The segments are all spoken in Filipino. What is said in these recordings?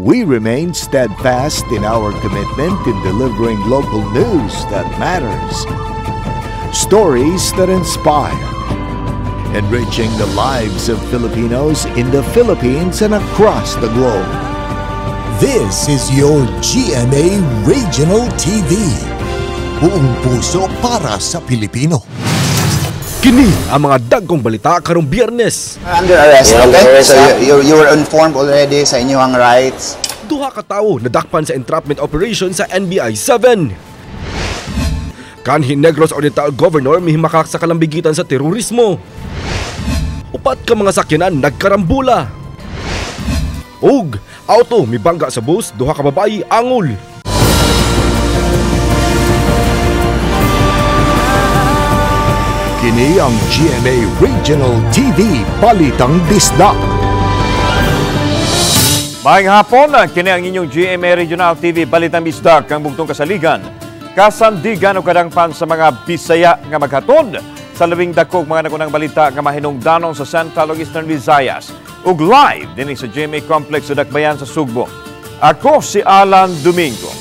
We remain steadfast in our commitment in delivering local news that matters, stories that inspire, enriching the lives of Filipinos in the Philippines and across the globe. This is your GMA Regional TV. Buong puso para sa Pilipino. Kini ang mga dagkong balita karong Biyernes. Under arrest, okay? So you were informed already sa inyong rights. Duha ka tawo nadakpan sa entrapment operation sa NBI 7. Kanhi Negros Oriental Governor mihimakak sa kalambigitan sa terorismo. Upat ka mga sakyanan nagkarambula. Ug auto mibangga sa bus, duha ka babayi angol. Kini ang GMA Regional TV Balitang Disdak. Maayong hapon, kini ang inyong GMA Regional TV Balitang Disdak ang bugtong kasaligan. Kasandigan o kadangpan sa mga Bisaya nga maghatod sa labing dakog mga nagunang balita nga mahinungdanon sa Central ug Eastern Visayas ug live dinhi sa GMA Complex sa Dakbayan sa Sugbo. Ako si Alan Domingo.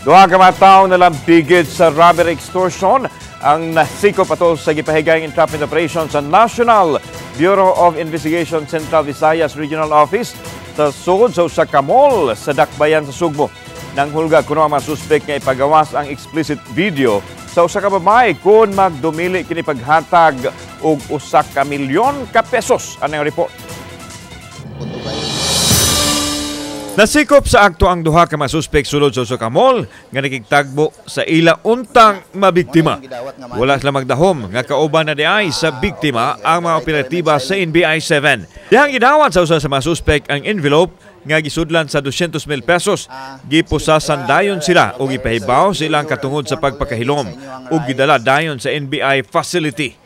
Duha ka mga tawo na lambigid sa robbery extortion ang nasikop ato sa gipahigayang entrapment operation sa National Bureau of Investigation Central Visayas Regional Office sa sud sa usa ka mall sa Dakbayan sa Sugbo. Nang hulga kuno ang mga suspek nga ipagawas ang explicit video sa usa ka babae kun magdumili kini paghatag og usa ka milyon ka pesos anang report. Nasikop sa akto ang duha ka mga suspek sulod sa usa ka mall nga nakigtagbo sa ila untang mabiktima. Wala sila magdahom nga kauban na diay sa biktima ang mga operatiba sa NBI 7. Dihang gidawat sa usa sa mga suspek ang envelope nga gisudlan sa 200,000 pesos. Gipusasan dayon sila o gipahibaw sa ilang katungod sa pagpakahilom ug gidala dayon sa NBI facility.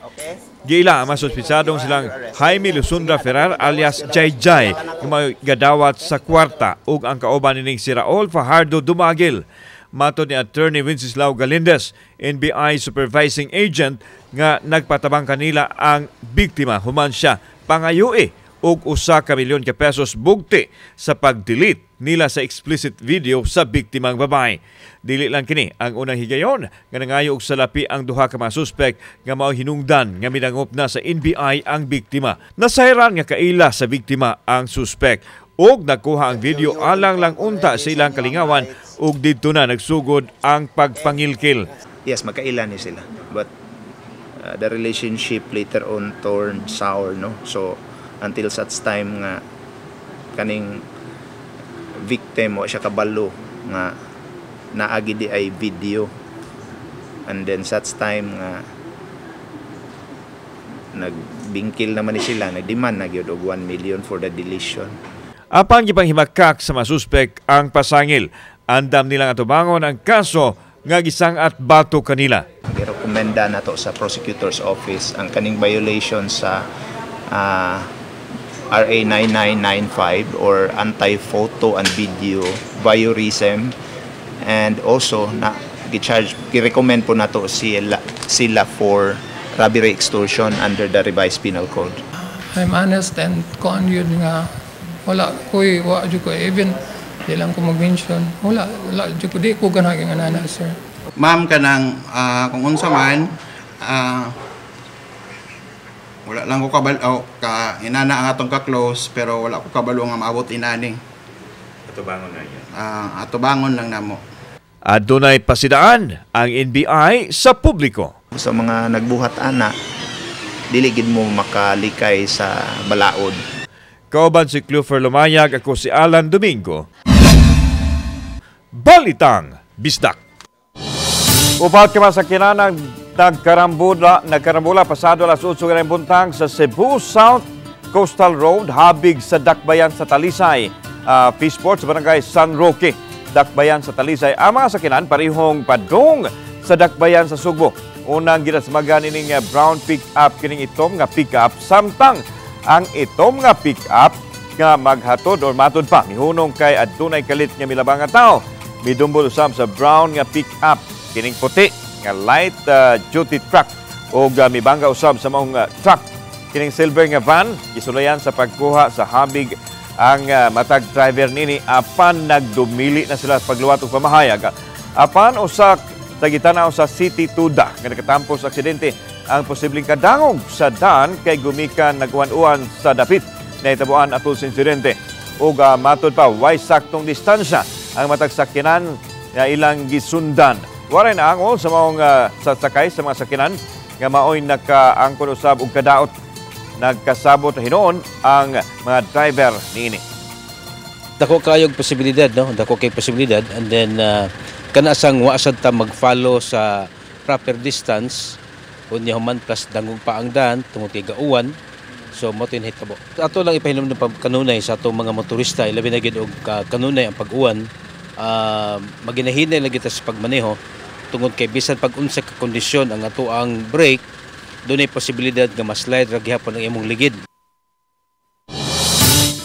Giila ang masuspisadong silang Jaime Lusundra Ferrar alias Jai Jai nga gadawat sa kwarta ug ang kauban nining si Raul Fajardo Dumagil. Mato ni Attorney Wenceslao Galindez, NBI Supervising Agent, nga nagpatabang kanila ang biktima human siya pangayui og usa ka milyon ka pesos bugti sa pag-delete nila sa explicit video sa biktimang babae. Dili lang kini ang unang higayon nga nangayo og salapi ang duha ka mga suspek nga mao hinungdan nga midangop na sa NBI ang biktima. Nasayran nga kaila sa biktima ang suspek og nakuha ang video alang lang unta sa ilang kalingawan ug didto na nagsugod ang pagpangilkil. Yes, magkaila ni sila. But the relationship later on turned sour, no? So until such time nga kaning victim o siya kabalo nga naagi di ay video, and then such time nga nagbingkil naman ni sila, nagdemand na gyud og 1 million for the deletion. Apang gipanghimakak sa mga suspek ang pasangil, andam nilang atubangon ang kaso nga gisangat bato kanila. Girekomenda nato sa prosecutor's office ang kaning violation sa RA 9995 or anti-photo and video voyeurism, and also na gi-recommend po nato sila for robbery extortion under the revised penal code. I'm honest and kon yun nga wala koy wa jud ko even di lang ko mag-mention wala jud ko di ko ganaging anana sir. Ma'am kanang kung unsa man wala lang ko kabalo ka inana ang atong ka-close pero wala ko kabalo nga maabot inani. Atubangon na yun. Atubangon lang namo. Adunay pasidaan ang NBI sa publiko. Sa mga nagbuhat ana, dili gid mo makalikay sa balaod. Kauban si Clover Lumayag, ako si Alan Domingo. Balitang Bisdak. Upat ka masakyanan nagkarambula pasado alas 8 ng buntang sa Cebu South Coastal Road, habig sa Dakbayan sa Talisay. Fishport sa barangay San Roque, Dakbayan sa Talisay. Ang mga sakyanan parihong padung sa Dakbayan sa Sugbo. Unang ginasmagan ining brown pick-up kining itom nga pick-up, samtang ang itom nga pick-up nga maghatod or matod pa mihunong kay adunay kalit nga milabang nga tao. Midumbol usab sa brown nga pick-up kining puti nga light duty truck o mibangga usab sa maong truck Kining silver nga van gisulayan sa pagkuha sa habig ang matag driver nini apan nagdumili na sila sa pagluwat og pamahayag. Apan usak sa gitanaw sa City Tuda nga nakatampo sa aksidente ang posibleng kadangog sa daan kay gumikan nagwan-uan sa dapit na itabuan atol sa insidente. Ug matod pa way saktong distansya ang matag sakyanan nga ilang gisundan. Waray na angol sa maong sasakay sa mga sakyanan nga maoy nakaangkon usab og kadaot. Nagkasabot hinoon ang mga driver niini. Dako kayog posibilidad, no? Dako kay posibilidad, and then kana sang wasad ta mag-follow sa proper distance unya human plus dangog pa ang daan tungod kay gauwan. So mo tin hitabo. Ato lang ipahinom ng kanunay sa atong mga motorista, ilabi na gid og kanunay ang pag-uwan. Maginahinay lagi ta sa pagmaneho tungod kay bisan pag unsa ka kondisyon ang ato ang brake, doon ay posibilidad nga maslide ra gihapon ang imong ligid.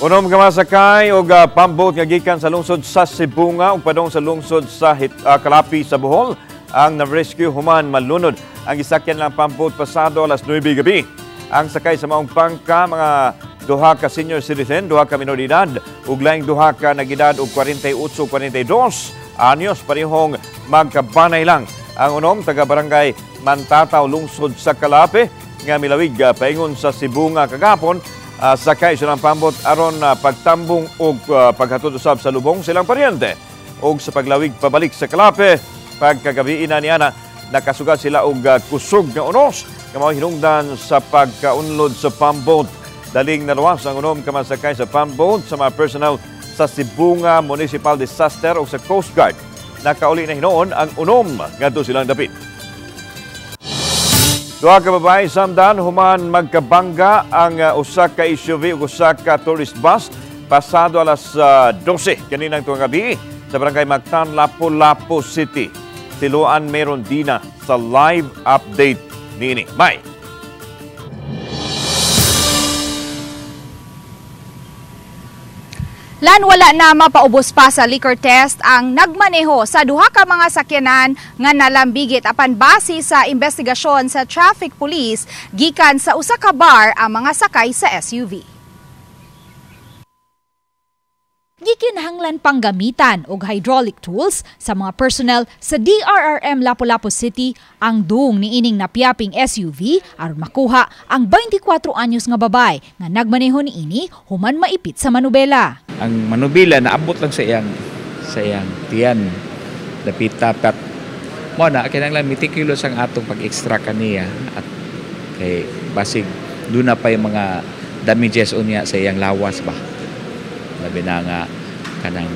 Unom ka masakay og pambot nga gikan sa lungsod sa Sibunga ug padong sa lungsod sa Kalapi sa Bohol ang na-rescue human malunod. Ang gisakyan lang pambot pasado alas 9 gabi. Ang sakay sa maong pangka mga duha ka senior citizen, duha ka minor edad ug laing duha ka nag-edad og 48-42 anyos parehong magkabanay lang. Ang unom taga barangay Mantataw lungsod sa Kalapi nga milawig paingon sa Sibunga kagapon. Sakay silang pambot aron pagtambong o paghatod usab sa lubong silang paryente. O sa paglawig pabalik sa Kalapi, pagkagabi na niana, nakasugat sila og kusog nga unos nga mao hinungdan sa pagkaunlod sa pambot. Daling naluwas ang unom ka masakay sa pambot sa mga personnel sa Sibunga Municipal Disaster o sa Coast Guard. Nakauli na hinoon ang unom ngadto silang dapit. Duha ka babae samdan human magkabangga ang usa ka SUV ug usa ka tourist bus pasado alas 12 kaninang tuwang gabi sa barangay Mactan, Lapu-Lapu City. Tiluan meron dina sa live update nini. May Lan wala na mapaubos pa sa liquor test ang nagmaneho sa duha ka mga sakyanan nga nalambigit apan base sa investigasyon sa traffic police gikan sa usa ka bar ang mga sakay sa SUV. Gikinahanglan panggamitan og hydraulic tools sa mga personnel sa DRRM Lapu-Lapu City ang dung niining napiyaping SUV aron makuha ang 24 anyos nga babay nga nagmaneho niini human maipit sa manubela. Ang manubela naabot lang sa iyang tiyan dapita pat mo na kinahanglan meticulous ang atong pag-extract kaniya at kay basig doon na pa yung mga damages unya sa iyang lawas ba. Labi na nga kanang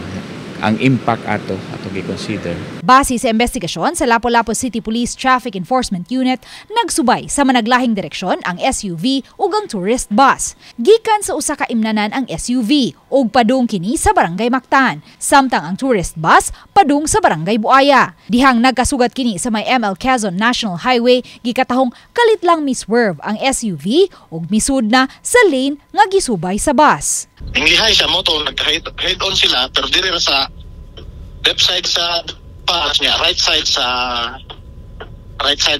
ang impact ato gi-consider. Base sa investigasyon sa Lapu-Lapu City Police Traffic Enforcement Unit, nagsubay sa managlahing direksyon ang SUV ug ang tourist bus. Gikan sa usa ka imnanan ang SUV ug padung kini sa Barangay Mactan, samtang ang tourist bus padung sa Barangay Buaya. Dihang nagkasugat kini sa may ML Quezon National Highway, gikatahong kalit lang miswerve ang SUV ug misud na sa lane nga gisubay sa bus. Inglihay sa motor, nag-head on sila, pero dire sa left side sa pass niya, right side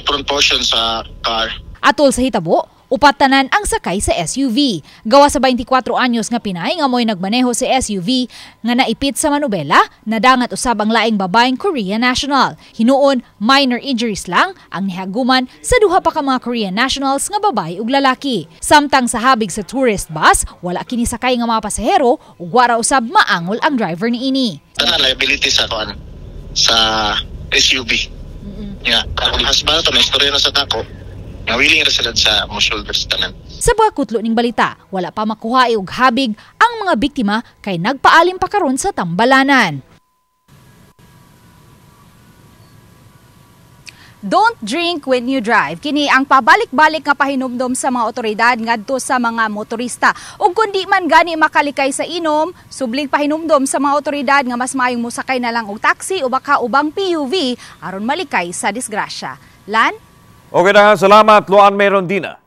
front portion sa car. Atol sa hitabo, upatanan ang sakay sa SUV. Gawa sa 24 anyos nga Pinay nga mo'y nagmaneho sa SUV nga naipit sa manubela, nadangat usab ang laing babaeng Korean national. Hinuon, minor injuries lang ang nihaguman sa duha pa ka mga Korean nationals nga babae ug lalaki. Samtang sa habig sa tourist bus, wala kini sakay nga mga pasahero ug wara usab maangol ang driver niini. Tanan liability sa SUV. Yeah, ang hasbala to na istorya na sa dako. Willing ra sila sa mo shoulders tanan. Sa pagkutlo ning balita, wala pa makuha og habig ang mga biktima kay nagpaalim pa karon sa tambalanan. Don't drink when you drive. Kini ang pabalik-balik nga pahinumdom sa mga otoridad ngadto sa mga motorista. Ug kundi man gani makalikay sa inom, subling pahinumdom sa mga otoridad nga mas maayong musakay na lang og taxi o baka ubang PUV aron malikay sa disgrasya. Lan? Okay na, salamat Luan Merondina.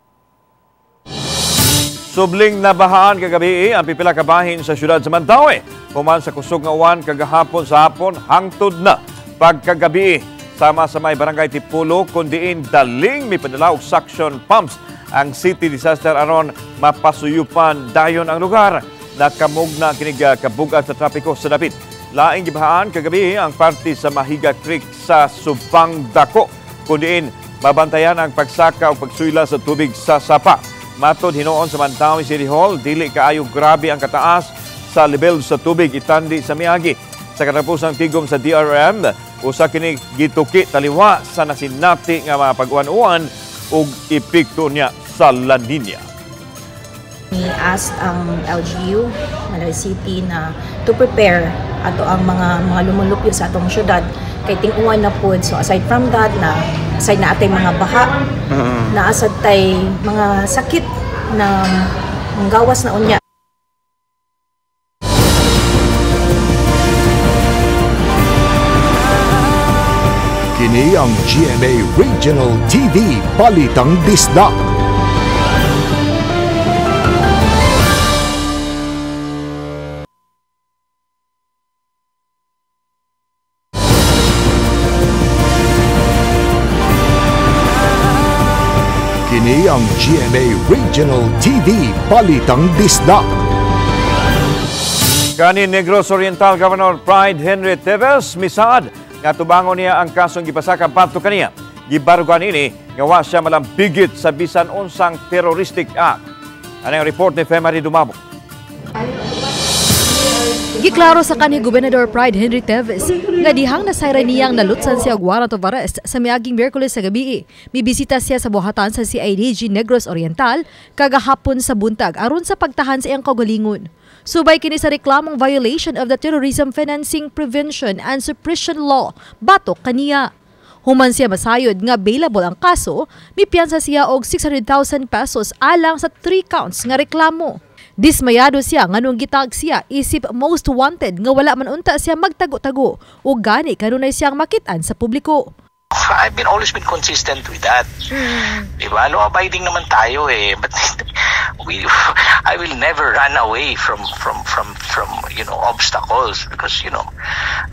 Subling nabahaan kagabi ang pipila ka bahin sa syudad sa Mandaue. Human sa kusog nga uwan kagahapon sa hapon hangtod na pagkagabi. Sama sa may barangay Tipulo, kundiin daling may padala og suction pumps ang city disaster aron mapasuyupan dayon ang lugar. Nakamugna kinig kabugat sa trapiko sa dapit. Laing gibahaan kagabi ang parte sa Mahiga Creek sa Subang Dako. Kundiin mabantayan ang pagsaka o pagsuyla sa tubig sa sapa. Matod hinuon sa Mandawi City Hall, dili kaayo grabe ang kataas sa level sa tubig itandi sa miagi. Sa katapusang tigom sa DRM, usa kini gituki taliwa sa nasinati nga mga pag-uwan-uwan ug epekto niya sa La Nina. Ni-ask ang LGU, Mandawi City na to prepare ato ang mga lumulupyo sa atong syudad kay ting-uwan na pod. So aside from that, na aside na atay mga baha, na asad tay mga sakit na gawas na unya. Kini ang GMA Regional TV Balitang Disdak. Kini ang GMA Regional TV Balitang Disdak. Kani Negros Oriental Governor Pride Henry Teves misaad nga tubangon niya ang kasong gipasaka padto kaniya. Gibarugan ini nga wa siya malambigit sa bisan unsang terroristic act. Ano ang report ni Femari Dumabok? Giklaro sa kanhi Gobernador Pride Henry Teves nga dihang nasayra niyang nalutsan siya og warrant of arrest sa miaging Miyerkules sa gabi. Mibisita siya sa buhatan sa CIDG Negros Oriental kagahapon sa buntag aron sa pagtahan sa iyang kaugalingon. Subay kini sa reklamong violation of the Terrorism Financing Prevention and Suppression Law, batok kaniya. Human siya masayod nga bailable ang kaso, mipiyansa siya og 600,000 pesos alang sa 3 counts nga reklamo. Dismayado siya nganong gitag siya isip most wanted nga wala man unta siya magtago-tago ug gani kanunay siyang makitaan sa publiko. I've always been consistent with that. Diba? Law-abiding naman tayo eh. But I will never run away from obstacles because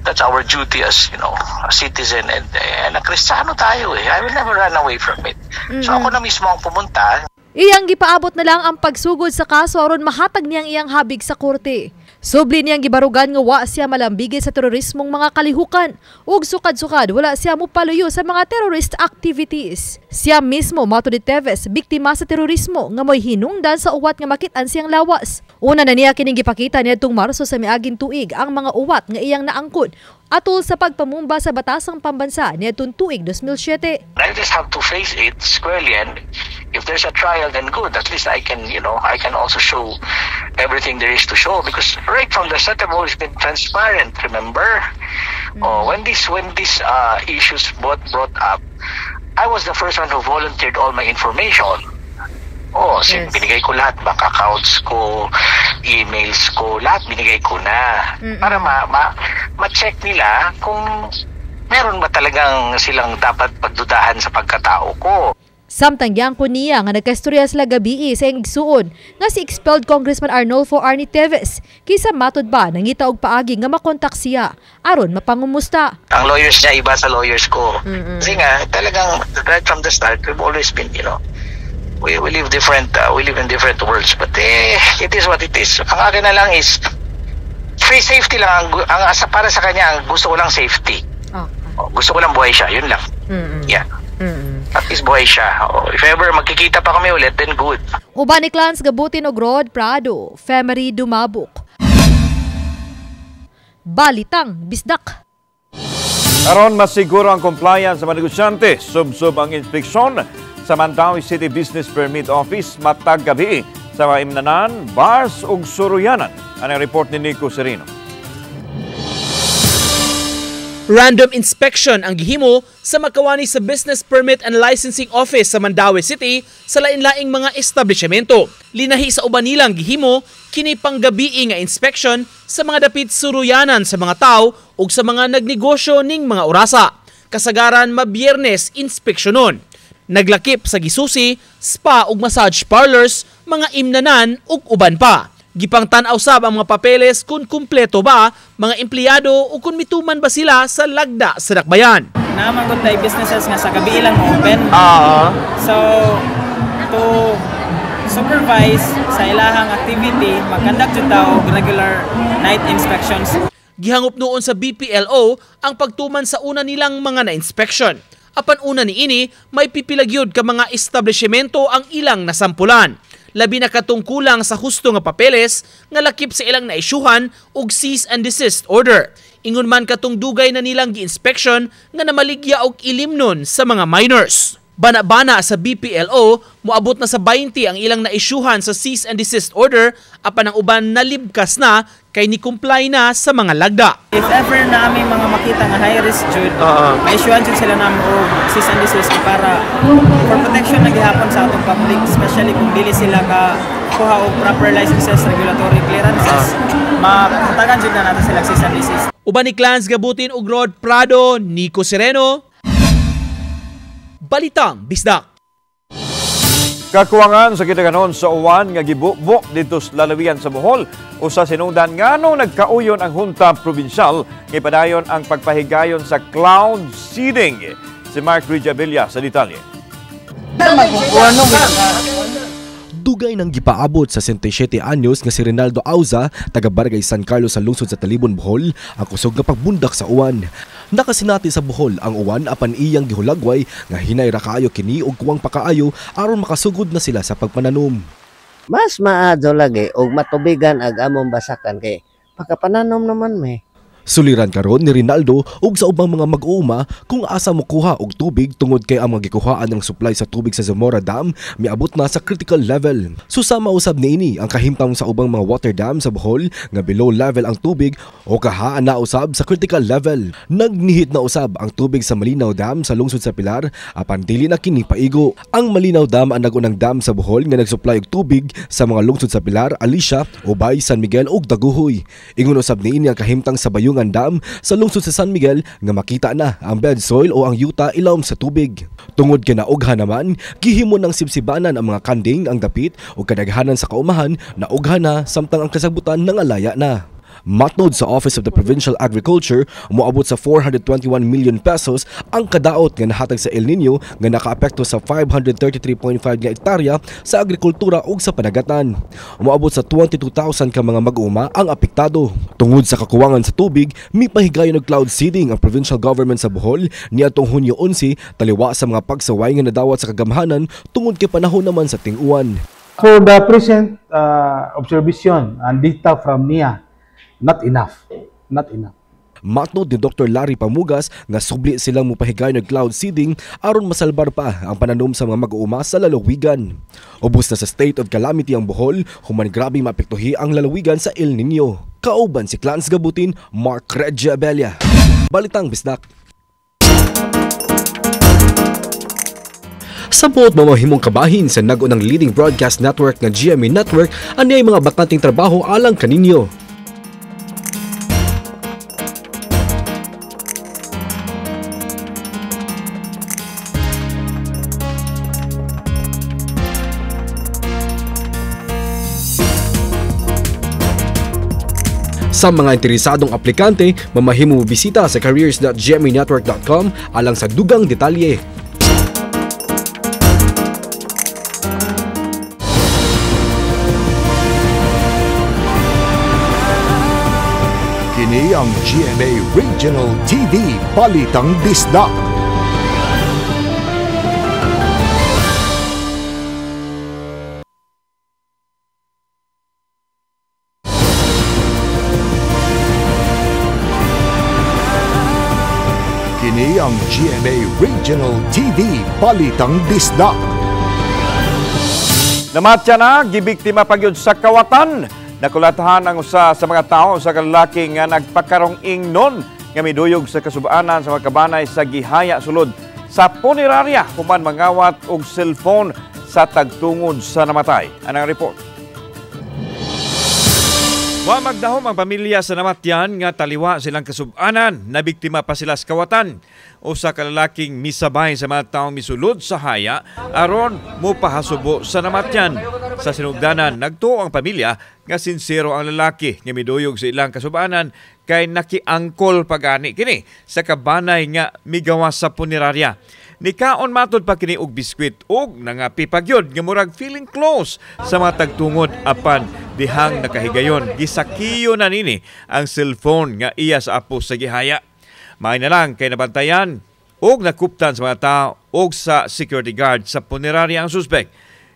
that's our duty as a citizen and a Kristiyano tayo eh. I will never run away from it. So ako na mismo ang pumunta. Iyang gipaabot na lang ang pagsugod sa kaso aron mahatag niyang iyang habig sa korte. Subli niyang gibarugan nga wa siya malambigit sa terorismong mga kalihukan ug sukad-sukad wala siya mopaluyo sa mga terrorist activities. Siya mismo mato ni Teves biktima sa terorismo nga mo'y hinungdan sa uwat nga makit-an siyang lawas. Una na niya kining gipakita niadtong Marso sa miaging tuig ang mga uwat nga iyang naangkod atol sa pagpamumba sa batasang pambansa niadtong tuig 2007. I just have to face it squarely, and if there's a trial, then good. At least I can also show everything there is to show because right from the start I've always been transparent. Remember, when these issues brought up, I was the first one who volunteered all my information. Yes. Binigay ko lahat, bank accounts ko, emails ko, lahat binigay ko na para ma-check nila kung meron ba talagang silang dapat pagdudahan sa pagkatao ko. Samtang giyang ko niya nga nagkastorya sila gabi sa iyang igsuon nga si expelled Congressman Arnolfo Arnie Teves kisa matod ba nangita og paagi nga makontak siya aron mapangumusta. Ang lawyers niya iba sa lawyers ko. Kasi nga talagang right from the start we've always been we live in different worlds, but it is what it is. Ang akin na lang is free safety lang ang para sa kanya, ang gusto ko lang safety. Gusto ko lang buhay siya, yun lang. Yeah. At least buhay siya. If ever magkikita pa kami ulit, then good. Uban ni Clans Gabutin og Rod Prado, Femari Dumabok. Balitang Bisdak. Aron masiguro ang compliance sa mga negosyante, sub ang inspeksyon sa Mandawi City Business Permit Office matag gabi sa mga imnanan, bars ug suruyanan. Ano ang report ni Nico Serino? Random inspection ang gihimo sa makawani sa Business Permit and Licensing Office sa Mandawi City sa lain-laing mga establishmento. Linahi sa uban nilang gihimo kini panggabi nga inspection sa mga dapit suruyanan sa mga tao ug sa mga nagnegosyo ning mga orasa. Kasagaran mabiyernes inspeksyonon. Naglakip sa gisusi, spa ug massage parlors, mga imnanan ug uban pa. Gipang tan-aw sab ang mga papeles kung kumpleto ba mga empleyado o kung mituman ba sila sa lagda sa dakbayan. Naman gud tay businesses nga sa gabi lang open. So to supervise sa ilahang activity, mag-conduct jud daw regular night inspections. Gihangop noon sa BPLO ang pagtuman sa una nilang mga na-inspection. Apan una ni ini, may pipilagyod ka mga establishmento ang ilang nasampulan. Labi na katungkulang sa husto nga papeles nga lakip sa ilang naisyuhan og cease and desist order. Ingon man katong dugay na nilang gi-inspection nga namaligya og ilimnon sa mga minors. Bana-bana sa BPLO, moabot na sa 20 ang ilang naisyuhan sa cease and desist order, apan ang uban nalibkas na kay ni-comply na sa mga lagda. If ever na aming mga makita nga high risk jud, ma-issuean jud sila namin og cease and desist para for protection na gihapon sa atong public, especially kung dili sila ka kuha og proper licenses, regulatory clearances, matagan jud na natin sila cease and desist. Uban ni Clans Gabutin ug Rod Prado, Nico Sereno, Balitang Bisdak. Kakuwangan sa kitaganon sa uwan nga gibukbok dito sa lalawigan sa Bohol o sa sinungdan nganong nagkauyon ang Hunta Provincial ipadayon ang pagpahigayon sa cloud seeding. Si Mark Rijabilla sa detalye. Dugay nang gipaabot sa 67 anyos nga si Rinaldo Auza, taga Barangay San Carlos sa lungsod sa Talibon, Bohol, ang kusog nga pagbundak sa uwan. Nakasinati sa Bohol ang uwan apan iyang gihulagway nga hinay ra kaayo kini og kuwang pakaayo aron makasugod na sila sa pagpananom. Mas maadyo lagi og matubigan ag among basakan kay pakapananom naman me. Suliran karon ni Rinaldo ug sa ubang mga mag-uuma kung asa mokuha og tubig tungod kay ang mga gikuhaan ng supply sa tubig sa Zamora Dam miabot na sa critical level. Susama usab niini ang kahimtang sa ubang mga water dam sa Bohol nga below level ang tubig o kahaan na usab sa critical level. Nagnihit na usab ang tubig sa Malinaw Dam sa lungsod sa Pilar apan dili na kini paigo. Ang Malinaw Dam ang nagunang dam sa Bohol nga nagsupply og tubig sa mga lungsod sa Pilar, Alicia, Ubay, San Miguel ug Daguhoy. Ingon usab niini ang kahimtang sa Bayungan Dam sa lungsod sa San Miguel nga makita na ang bed soil o ang yuta ilawom sa tubig. Tungod kay naugha naman, gihimo ng sibsibanan ang mga kanding, ang dapit o kadaghanan sa kaumahan na ugha na samtang ang kasabutan nangalaya na. Matnod sa Office of the Provincial Agriculture, moabot sa 421 million pesos ang kadaot nga nahatag sa El Nino nga nakaapekto sa 533.5 nga hektarya sa agrikultura ug sa panagatan. Moabot sa 22,000 ka mga mag-uuma ang apektado. Tungod sa kakuwangan sa tubig, mipahigayon og cloud seeding ang provincial government sa Bohol niadtong Hunyo 11 taliwa sa mga pagsaway nga nadawat sa kagamhanan tungod kay panahon naman sa ting-uwan. For the present observation and data from NIA, not enough. Matnod ni Dr. Larry Pamugas nga subli silang mupahigayon ng cloud seeding aron masalbar pa ang pananom sa mga mag-uuma sa lalawigan. Ubos na sa state of calamity ang Bohol, human grabe maapektuhi ang lalawigan sa El Nino. Kauban si Clans Gabutin, Mark Rijabilla. Balitang Bisdak. Sa buot mamahimong kabahin sa nagunang leading broadcast network ng GMA Network, anay mga bakanting trabaho alang kaninyo. Sa mga interesadong aplikante, mamahimo bisita sa careers.gmanetwork.com alang sa dugang detalye. Kini ang GMA Regional TV Balitang Bisdak. Kini ang GMA Regional TV Balitang Bisdak. Namatya na, gibiktima pagyud sa kawatan. Nakulatahan ang usa sa mga tao sa kalalaki nga nagpakarong ingnon nga miduyog sa kasubaanan sa mga kabanay sa Gihaya sulod sa punerarya human mangawat og cellphone sa tagtungod sa namatay. Anang report? Wa magdahom ang pamilya sa namatyan nga taliwa silang kasub-anan, nabiktima pa sila sa kawatan. Usa ka lalaking misabay sa mga taong misulod sa haya aron mopahasubo sa namatyan. Sa sinugdanan, nagtuo ang pamilya nga sincero ang lalaki nga miduyog sa ilang kasub-anan kay nakiangkol pagani kini sa kabanay nga migawas sa punerarya. Nikaon matod pa kini og biskwit og nangapipagyod nga murag feeling close sa mga tagtungod apan dihang nakahigayon gisakiyo na nini ang cellphone nga iya sa apo sa gihaya. May na lang kay nabantayan og nakuptan sa mga tao og sa security guard sa punerarya ang suspect.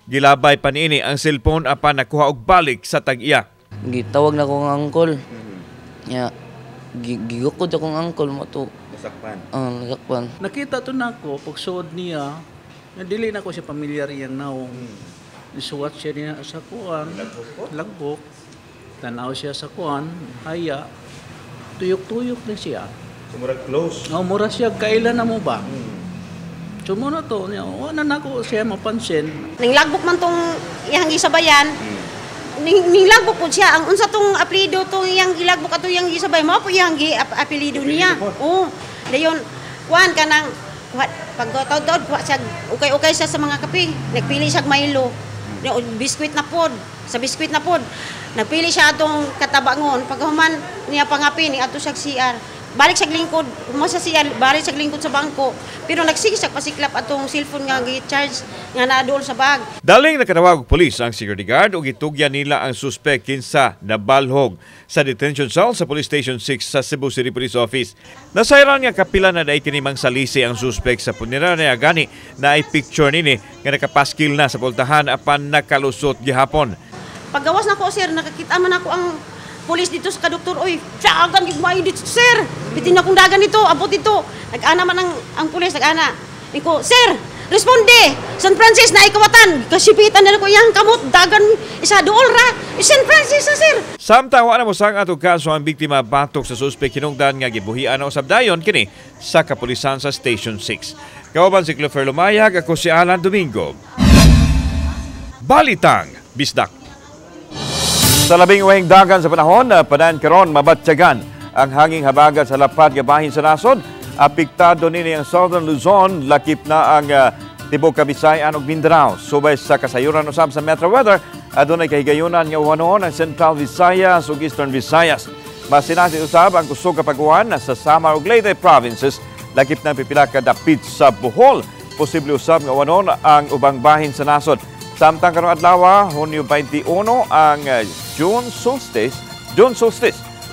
Gilabay pa niini ang cellphone apan nakuha og balik sa tag-iya. Gitawag na kong angkol. Gigukod akong angkol mo to. Nasakpan. Nasakpan. Nakita to nako pagsuod niya, nga dili na ko siya pamilyar iyang naong. Isuwat siya niya sa kuan, lagbok. Tanaw siya sa kuan, haya. Tuyok-tuyok na siya. Murag close. Mura siya kailan na mo ba? So muna to, wala na ko siya mapansin. Ning lagbok man tong iyang gisabayan. Ning lagbok po siya ang unsa tong apelyido tong iyang gilagbok ato iyang gisabay mo po iyang apelyido niya. Oo. Dayon kuan kanang pagtawd siya ukay-ukay siya sa mga kape. Nagpili siya Milo. Biskwit na pod. Sa biskwit na pod. Nagpili siya atong katabangon paghuman niya pangapi ni ato siya CR. Balik sa lingkod, sa siya, balik sa lingkod sa bangko. Pero nagsigisag pasiklap atong cellphone nga gi-charge nga naadol sa bag. Daling nakatawag og pulis ang security guard ug gitugyan nila ang suspect kinsa nabalhog sa detention cell sa Police Station 6 sa Cebu City Police Office. Nasayran nga kapila na daay kinimang salisi ang suspect sa punerarya gani na ay picture nini nga nakapaskil na sa pultahan apan nakalusot gihapon. Paggawas na ko sir, nakakita man ako ang pulis dito sa kadoktor, oy, siyagan gigmay dito, sir. Bitin akong dagan dito, abot dito. Nag-ana man ang pulis, nag-ana. Iko, sir, responde. San Francis na ikawatan. Kasipitan na ko iyang kamot, dagan isa dool ra. San Francis sir. Samtang wala mo sang ato kaso ang biktima batok sa suspect hinungdan nga gibuhian ang usab-dayon kini sa kapulisan sa Station 6. Kauban si Clofer Lumayag, ako si Alan Domingo. Balitang Bisdak. Sa labing uwing dagan sa panahon, padan karon mabatyagan ang hanging habagat sa lapad nga bahin sa nasod. Apektado nini ang Southern Luzon, lakip na ang Tibok Kabisayan ug Mindanao. Subay sa kasayuran usab sa Metro Weather, adunay kahigayunan nga wanon ang Central Visayas ug Eastern Visayas. Masinasi usab ang kusog kapaguan sa Samar ug Leyte provinces, lakip na pipila ka dapit sa Bohol. Posible usab nga wanon ang ubang bahin sa nasod. Samtang karong adlaw, Hunyo 21 ang June solstice,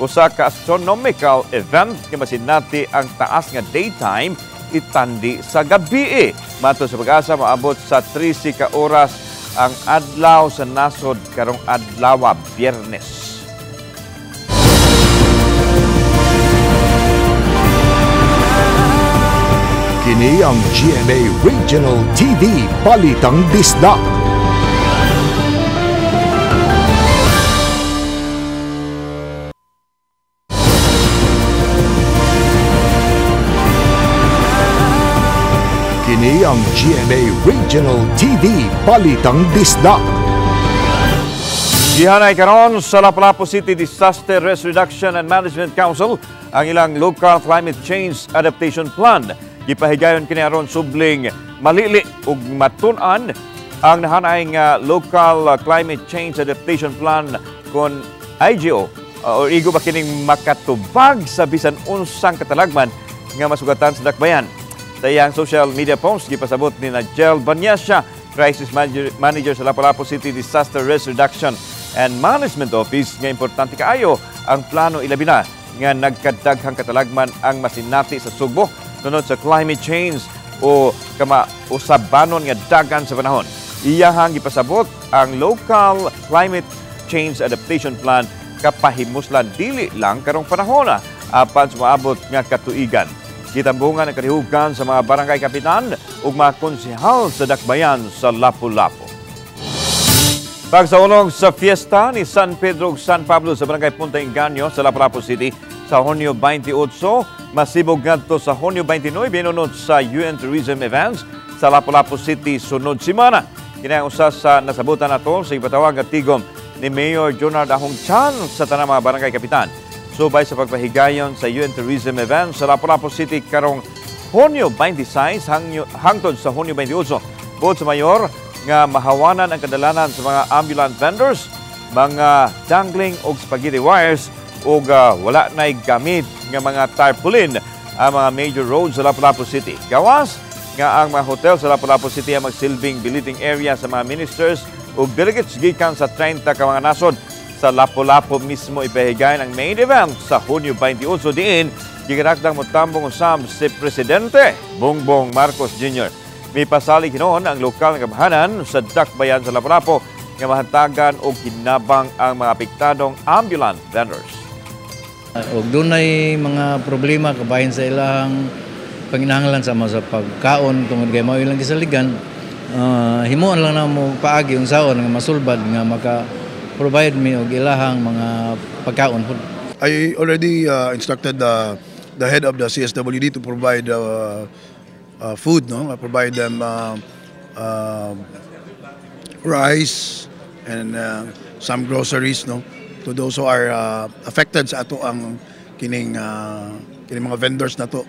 usa ka astronomical event nga masinati ang taas nga daytime itandi sa gabi. Mato sa pag-asa maabot sa 13 ka oras ang adlaw sa nasod karong adlaw Biyernes. Kini ang GMA Regional TV Balitang Bisdak. Kini ang GMA Regional TV Balitang Bisdak. Gihanay karon sa Lapu-Lapu City Disaster Risk Reduction and Management Council ang ilang Local Climate Change Adaptation Plan. Gipahigayon kini aron subling malili ug matun-an ang nahanay nga Local Climate Change Adaptation Plan kon IGO o igo ba kining makatubag sa bisan unsang katalagman nga masugatan sa dakbayan. Sa iyang social media post, gipasabot ni Jel Banyasya, Crisis Manager sa Lapu-Lapu City Disaster Risk Reduction and Management Office, nga importante kaayo ang plano ilabi na nga nagkadaghang katalagman ang masinati sa Sugbo tunod sa climate change o usabanon nga dagan sa panahon. Iyahang gipasabot ang Local Climate Change Adaptation Plan kapahimuslan dili lang karong panahon apan sumaabot nga katuigan. Gitambungan ang kalihugan sa mga barangay kapitan ug mga konsehal sa dakbayan sa Lapu-Lapu. Pagsaulog sa fiesta ni San Pedro ug San Pablo sa barangay Punta Inganyo sa Lapu-Lapu City sa Hunyo 28, masibog ngadto sa Hunyo 29 binunod sa UN Tourism Events sa Lapu-Lapu City sunod semana. Kini ang usa sa nasabutan nato sa ipatawag nga tigom ni Mayor Jonard Ahong Chan sa tanang mga barangay kapitan. Subay sa pagpahigayon sa UN Tourism Event sa Lapu-Lapu City karong Hunyo 26 hangtod sa Hunyo 28. Bukod sa mayor nga mahawanan ang kadalanan sa mga ambulant vendors, mga dangling o spaghetti wires o wala na'y gamit nga mga tarpaulin ang mga major roads sa Lapu-Lapu City. Gawas nga ang mga hotel sa Lapu-Lapu City ang magsilbing billeting area sa mga ministers ug delegates gikan sa 30 ka mga nasod. Sa Lapu-Lapu mismo ipahigayon ang main event sa Hunyo 28 diin gikanakdang motambong usab si Presidente Bongbong Marcos Jr. May pasalig hinoon ang lokal nga kabahanan sa dakbayan sa Lapu-Lapu nga mahatagan og hinabang ang mga apektadong ambulant vendors. Og dunay mga problema kabahin sa ilang panginahanglan sama sa pagkaon tungod kay mao ilang gisaligan, himuon lang na mo paagi unsaon nga masulbad nga maka-provide mi og ilahang mga pagkaon. I already instructed the head of the CSWD to provide food, no? Provide them rice and some groceries, no, to those who are affected sa ato ang kining mga vendors na to.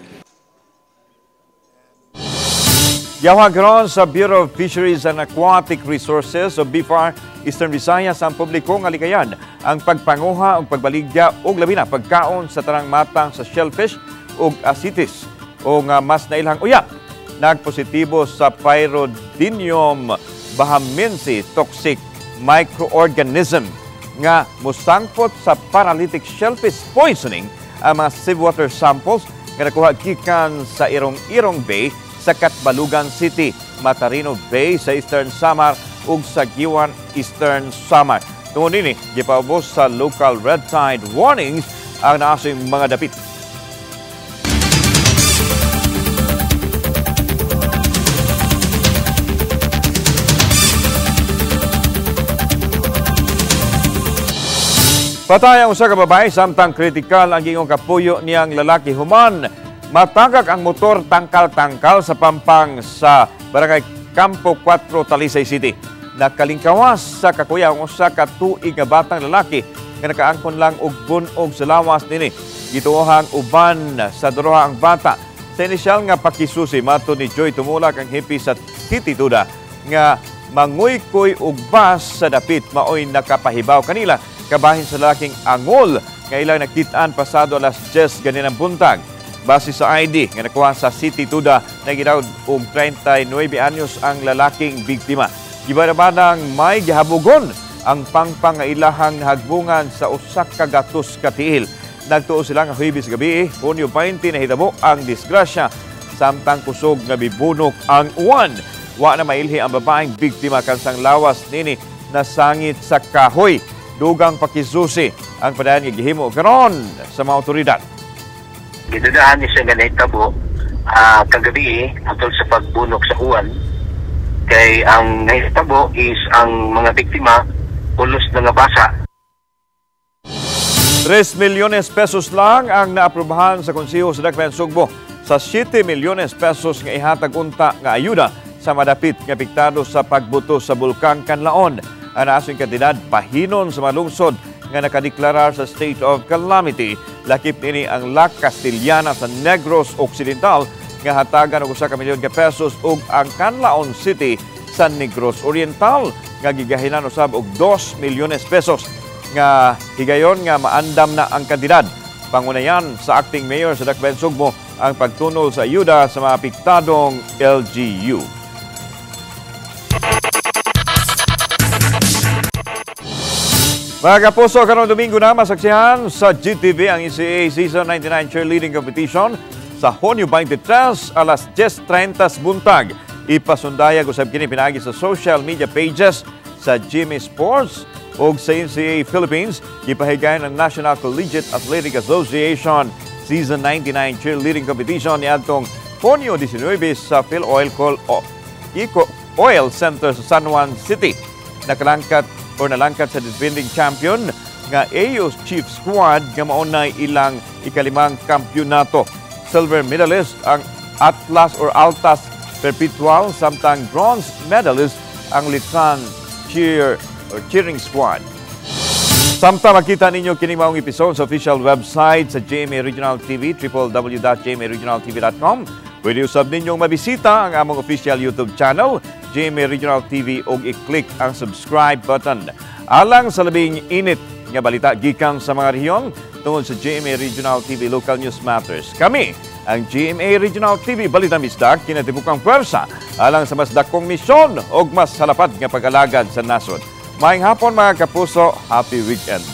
Yawag ron sa Bureau of Fisheries and Aquatic Resources o BFAR Eastern Visayas ang publiko nga likayan ang pagpanguha o pagbaligya o labi na pagkaon sa tarang matang sa shellfish o asitis o nga mas nailang uyap. Nagpositibo sa Pyrodinium bahamense toxic microorganism nga musangpot sa paralytic shellfish poisoning ang mga seawater samples nga nakuha gikan sa Irong-Irong Bay sa Katbalugan City, Matarino Bay sa Eastern Samar ug sa Giwan Eastern Samar. Tungod nini, gipaubos sa local red tide warnings ang naasing mga dapit. Patay ang usa ka babae samtang kritikal ang gingong kapuyo niyang lalaki human. Matagak ang motor tangkal-tangkal sa pampang sa Barangay Campo 4, Talisay City. Nakalingkawas sa kakuya ang usa ka tuig nga batang lalaki nga nakaangkon lang og bunog sa lawas nini. Gituohang uban sa duroha ang bata. Sa inisyal nga pakisusi mato ni Joy Tumulak ang hipi sa titituda nga manguykoy og bas sa dapit maoy nakapahibaw kanila kabahin sa lalaking angol nga ilang nakitaan pasado alas 10 ganinang buntag. Base sa ID nga nakuha sa City Tuda na gidawd og 39 anyos ang lalaking biktima. Gibarabanang may gihabugon ang pangpang nga ilahang hagbungan sa usa ka gatos ka tiil. Nagtuo sila nga Huwebes gabi, Hunyo 20 nahitabo ang disgrasya samtang kusog nga bibunok ang uwan. Wa na mailhi ang babaeng biktima kansang lawas nini nasangit sa kahoy. Dugang pakisusi ang padayon nga gihimo karon sa mga otoridad. Gidudahan niya siya nga nahitabo kagabi atol sa pagbunok sa uwan. Kay ang nahitabo is ang mga biktima ulos na nga basa. 3 milyones pesos lang ang naaprubahan sa Konseho sa Dakbayan Sugbo sa 7 milyones pesos nga ihatag unta nga ayuda sa madapit nga apektado sa pagbuto sa Bulkang Kanlaon. Ang naasing kantidad pahinon sa malungsod nga nakadeklarar sa state of calamity. Lakip nini ang La Castellana sa Negros Occidental nga hatagan og 1 milyon ka pesos ug ang Canlaon City sa Negros Oriental nga gigahinan usab og 2 milyones pesos nga higayon nga maandam na ang kantidad. Pangunayan sa acting mayor sa Dakbayan Sugbo ang pagtunol sa ayuda sa mga apektadong LGU. Mga kapuso, karong Domingo na masaksihan sa GTV ang NCAA Season 99 Cheerleading Competition sa Hunyo 23 alas 10:30 buntag. Ipasundayag usab kini pinaagi sa social media pages sa Jimmy Sports o sa NCAA Philippines. Ipahigayon ang National Collegiate Athletic Association Season 99 Cheerleading Competition niadtong Hunyo 19 sa Phil-Oil Oil Center sa San Juan City. Nalangkat sa defending champion nga AU's Chief Squad nga maunay ilang ikalimang kampyonato. Silver medalist ang Atlas or Altas Perpetual samtang bronze medalist ang Litsan Cheering Squad. Samtang makita ninyo kining maong episode sa official website sa GMA Regional TV, www.gmaregionaltv.com. Pwede usab ninyong mabisita ang among official YouTube channel, GMA Regional TV, o i-click ang subscribe button. Alang sa labing init nga balita gikan sa mga rehiyon tungod sa GMA Regional TV Local News Matters. Kami ang GMA Regional TV Balitamista kinatibukang pwersa alang sa mas dakong misyon o mas halapad nga pag-alagad sa nasod. Maayong hapon mga kapuso, happy weekend.